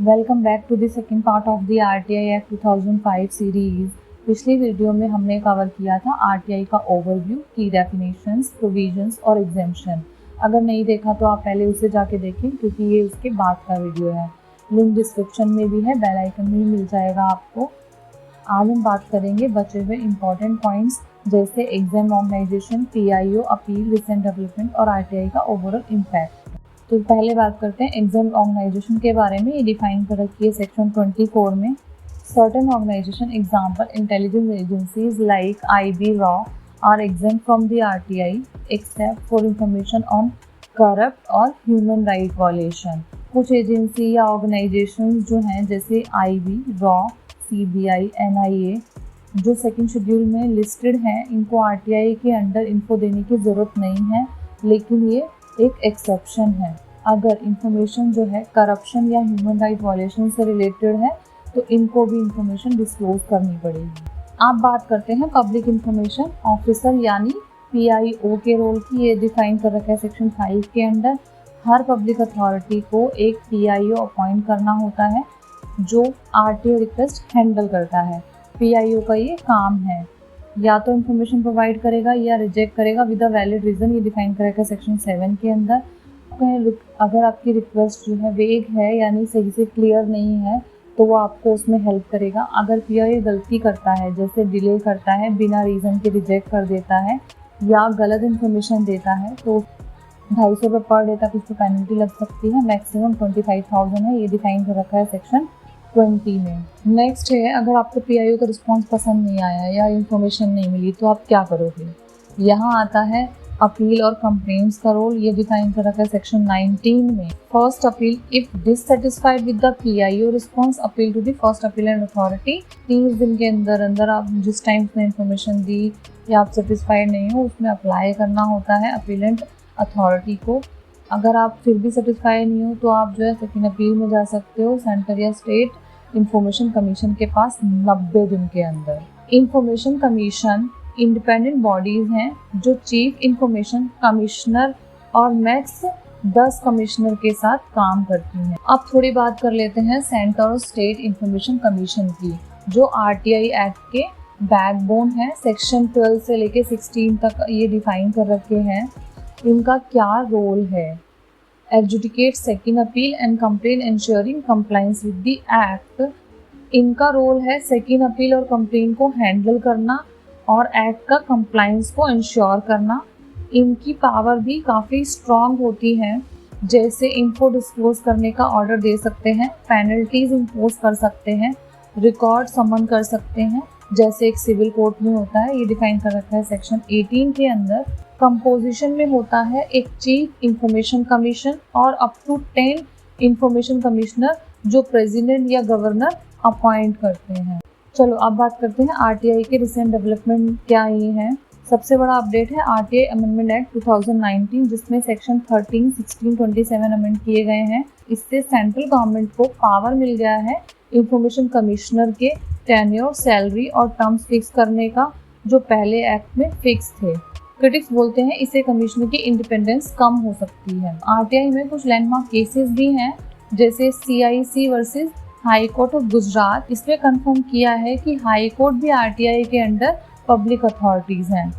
Welcome back to the second part of the RTI act 2005 series. पिछली video में हमने cover किया था आरटीआई का ओवरव्यू, की डेफिनेशंस, प्रोविजंस और एग्जेम्पशन। अगर नहीं देखा तो आप पहले उसे जाके देखें क्योंकि ये उसके बाद का वीडियो है। लिंक डिस्क्रिप्शन में भी है, बेल आइकन में भी मिल जाएगा आपको। आज हम बात करेंगे बचे हुए इम्पोर्टेंट पॉइंट्स जैसे exam organisation, PIO, appeal, recent development और आरटीआई का ओवरऑल इम्पैक्ट। तो पहले बात करते हैं एग्जाम ऑर्गेनाइजेशन के बारे में। ये डिफाइन कर रखी है सेक्शन 24 में। Certain organisation example intelligence agencies like IB रॉ are exempt from the RTI except for information on corrupt और ह्यूमन राइट वायलेशन। कुछ एजेंसी या ऑर्गेनाइजेशन जो हैं जैसे आईबी रॉ, सीबीआई, एनआईए जो सेकंड शेड्यूल में लिस्टेड हैं, इनको आरटीआई के अंडर इन्फो देने की ज़रूरत नहीं है, लेकिन ये एक एक्सेप्शन है। अगर इंफॉर्मेशन जो है करप्शन या ह्यूमन राइट वायलेशन से रिलेटेड है तो इनको भी इंफॉर्मेशन डिस्क्लोज करनी पड़ेगी। आप बात करते हैं पब्लिक इंफॉर्मेशन ऑफिसर यानी पीआईओ के रोल की। ये डिफाइन कर रखा है सेक्शन 5 के अंडर। हर पब्लिक अथॉरिटी को एक पीआईओ अपॉइंट करना होता है जो आरटीआई रिक्वेस्ट हैंडल करता है। पीआईओ का ये काम है, या तो इन्फॉर्मेशन प्रोवाइड करेगा या रिजेक्ट करेगा विद अ वैलिड रीज़न। ये डिफाइन करेगा सेक्शन 7 के अंदर। अगर आपकी रिक्वेस्ट जो है वेग है यानी सही से क्लियर नहीं है तो वो आपको उसमें हेल्प करेगा। अगर पीआईओ गलती करता है, जैसे डिले करता है, बिना रीज़न के रिजेक्ट कर देता है या गलत इन्फॉर्मेशन देता है तो 250 रुपये पर डे तक उसको पेनल्टी लग सकती है। मैक्सिमम 25,000 है। ये डिफाइन कर रखा है सेक्शन 20 में। नेक्स्ट है, अगर आपको पीआईओ का रिस्पॉन्स पसंद नहीं आया या इन्फॉर्मेशन नहीं मिली तो आप क्या करोगे। यहाँ आता है अपील और कंप्लेंट्स का रोल। ये डिफाइन कर रखा है सेक्शन 19 में। First appeal, if dissatisfied with the PIO response, appeal to the first appellate authority. 30 दिन के अंदर अंदर आप जिस टाइम उसने इन्फॉर्मेशन दी या आप सेटिस्फाइड नहीं हो उसमें अप्लाई करना होता है अपीलेंट अथॉरिटी को। अगर आप फिर भी सेटिस्फाई नहीं हो तो आप जो है सेकेंड अपील में जा सकते हो सेंटर या स्टेट इंफॉर्मेशन कमीशन के पास 90 दिन के अंदर। इंफॉर्मेशन कमीशन इंडिपेंडेंट बॉडीज हैं जो चीफ इंफॉर्मेशन कमिश्नर और मैक्स 10 कमिश्नर के साथ काम करती हैं। अब थोड़ी बात कर लेते हैं सेंटर और स्टेट इंफॉर्मेशन कमीशन की, जो आरटीआई एक्ट के बैकबोन है। सेक्शन 12 से लेके 16 तक ये डिफाइन कर रखे हैं। इनका क्या रोल है। Adjudicate second appeal and complain ensuring compliance with the act. इनका रोल है सेकेंड अपील और कंप्लेन को हैंडल करना और एक्ट का कंप्लायंस को इंश्योर करना। इनकी पावर भी काफ़ी स्ट्रॉन्ग होती है, जैसे इनको डिस्क्लोज करने का ऑर्डर दे सकते हैं, पेनल्टीज इम्पोज कर सकते हैं, रिकॉर्ड समन कर सकते हैं जैसे एक सिविल कोर्ट में होता है। ये डिफाइन कर रखा है सेक्शन 18 के अंदर। कंपोजिशन में होता है एक चीफ इंफॉर्मेशन कमीशन और अप टू 10 इंफॉर्मेशन कमिश्नर जो प्रेसिडेंट या गवर्नर अपॉइंट करते हैं। चलो अब बात करते हैं आरटीआई के रिसेंट डेवलपमेंट क्या ये हैं। सबसे बड़ा अपडेट है आरटीआई अमेंडमेंट एक्ट 2019, जिसमें सेक्शन 13, 16, 27 अमेंड किए गए हैं। इससे सेंट्रल गवर्नमेंट को पावर मिल गया है इंफॉर्मेशन कमिश्नर के टेन्योर, सैलरी और टर्म्स फिक्स करने का, जो पहले एक्ट में फिक्स थे। क्रिटिक्स बोलते हैं इससे कमिश्नर की इंडिपेंडेंस कम हो सकती है। आरटीआई में कुछ लैंडमार्क केसेस भी हैं, जैसे CIC versus high court of Gujarat. इसमें कंफर्म किया है कि हाई कोर्ट भी आरटीआई के अंडर पब्लिक अथॉरिटीज़ हैं।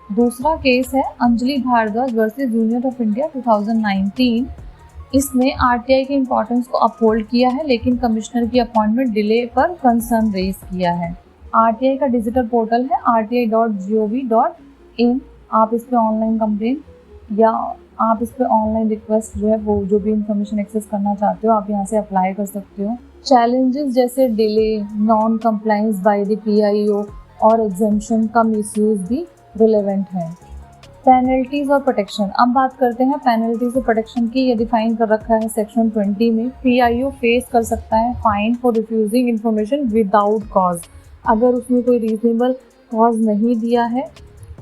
दूसरा केस है Anjali Bhardwaj versus union of India 2019। इसमें आरटीआई के इम्पोर्टेंस को अपहोल्ड किया है, लेकिन कमिश्नर की अपॉइंटमेंट डिले पर कंसर्न रेज किया है। आरटीआई का डिजिटल पोर्टल है rti.gov.in। आप इस पर ऑनलाइन कंप्लेन या आप इस पर ऑनलाइन रिक्वेस्ट जो है वो जो भी इंफॉर्मेशन एक्सेस करना चाहते हो आप यहाँ से अप्लाई कर सकते हो। चैलेंजेस जैसे delay, non compliance by the PIO और एग्जेम्पशन का मिसयूज भी रिलेवेंट है। पेनल्टीज और प्रोटेक्शन। अब बात करते हैं पेनल्टीज और प्रोटेक्शन की। ये डिफाइन कर रखा है सेक्शन 20 में। पीआईओ फेस कर सकता है fine for refusing information without cause. अगर उसने कोई रीजनेबल कॉज नहीं दिया है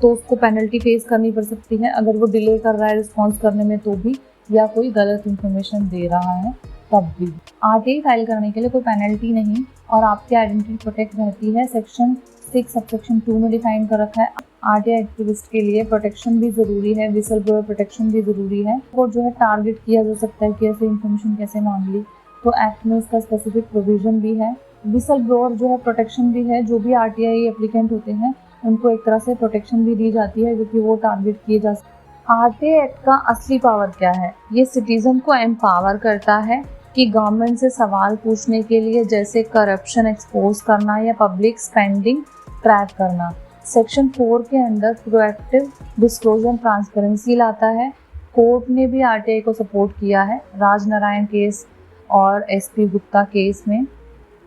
तो उसको पेनल्टी फेस करनी पड़ सकती है। अगर वो डिले कर रहा है रिस्पॉन्स करने में तो भी, या कोई गलत इन्फॉर्मेशन दे रहा है तब भी। आरटीआई फाइल करने के लिए कोई पेनल्टी नहीं और आपकी आइडेंटिटी प्रोटेक्ट रहती है। सेक्शन 6 सबसेक्शन 2 में डिफाइन कर रखा है आरटीआई एक्टिविस्ट के लिए प्रोटेक्शन भी ज़रूरी है, विसल ब्लोअर प्रोटेक्शन भी ज़रूरी है। और जो है टारगेट किया जा सकता है कि ऐसे इन्फॉर्मेशन कैसे मांग ली, तो एक्ट में इसका स्पेसिफिक प्रोविजन भी है। विसल ब्लोअर जो है प्रोटेक्शन भी है, जो भी आरटीआई एप्लीकेंट होते हैं उनको एक तरह से प्रोटेक्शन भी दी जाती है क्योंकि वो टारगेट किए जा सकते। आरटीआई एक्ट का असली पावर क्या है? ये सिटीजन को एम्पावर करता है कि गवर्नमेंट से सवाल पूछने के लिए, जैसे करप्शन एक्सपोज करना या पब्लिक स्पेंडिंग ट्रैक करना। सेक्शन 4 के अंडर प्रोएक्टिव डिस्क्लोजर ट्रांसपेरेंसी लाता है। कोर्ट ने भी आरटीआई को सपोर्ट किया है राजनारायण केस और एसपी गुप्ता केस में,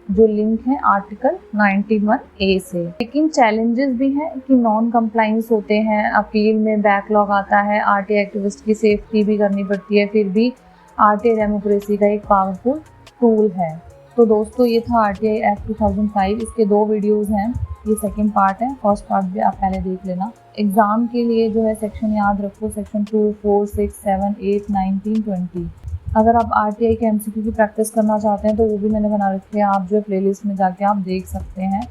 जो लिंक है आर्टिकल 91A से। लेकिन चैलेंजेस भी हैं कि नॉन कंप्लाइंस होते हैं, अपील में बैकलॉग आता है, आरटीआई एक्टिविस्ट की सेफ्टी भी करनी पड़ती है, फिर भी आरटीआई डेमोक्रेसी का एक पावरफुल टूल है। तो दोस्तों ये था आरटीआई एक्ट 2005। इसके 2 वीडियोस हैं, ये सेकंड पार्ट है, फर्स्ट पार्ट भी आप पहले देख लेना। एग्जाम के लिए जो है सेक्शन याद रखो, सेक्शन 2, 4, 6, 7, 8, 19, 20। अगर आप आरटीआई के एमसीक्यू की प्रैक्टिस करना चाहते हैं तो वो भी मैंने बना रखी है, आप जो है प्लेलिस्ट में जाके आप देख सकते हैं।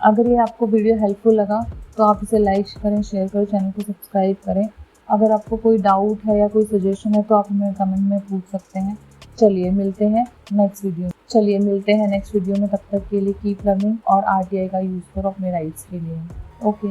अगर ये आपको वीडियो हेल्पफुल लगा तो आप इसे लाइक करें, शेयर करें, चैनल को सब्सक्राइब करें। अगर आपको कोई डाउट है या कोई सजेशन है तो आप हमें कमेंट में पूछ सकते हैं। चलिए मिलते हैं नेक्स्ट वीडियो में। तब तक के लिए कीप लर्निंग और आरटीआई का यूज़ करो अपने राइट्स के लिए। ओके।